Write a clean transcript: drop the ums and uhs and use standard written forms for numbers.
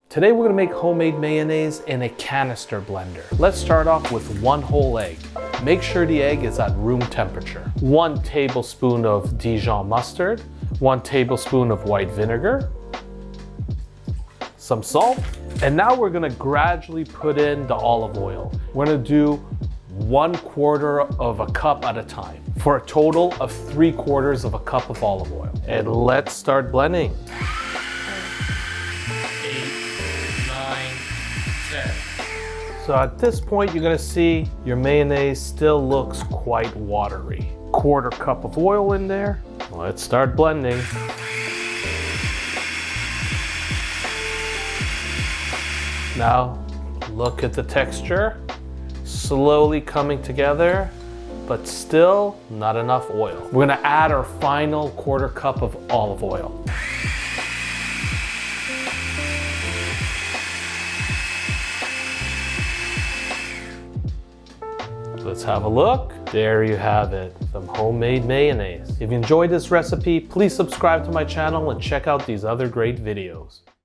Today we're gonna make homemade mayonnaise in a canister blender. Let's start off with 1 whole egg. Make sure the egg is at room temperature. 1 tablespoon of Dijon mustard, 1 tablespoon of white vinegar, some salt, and now we're gonna gradually put in the olive oil. We're gonna do 1/4 of a cup at a time for a total of 3/4 of a cup of olive oil. And let's start blending. 10. So at this point, you're gonna see your mayonnaise still looks quite watery. 1/4 cup of oil in there. Let's start blending. Now, look at the texture. Slowly coming together, but still not enough oil. We're gonna add our final 1/4 cup of olive oil. Let's have a look. There you have it, some homemade mayonnaise. If you enjoyed this recipe, please subscribe to my channel and check out these other great videos.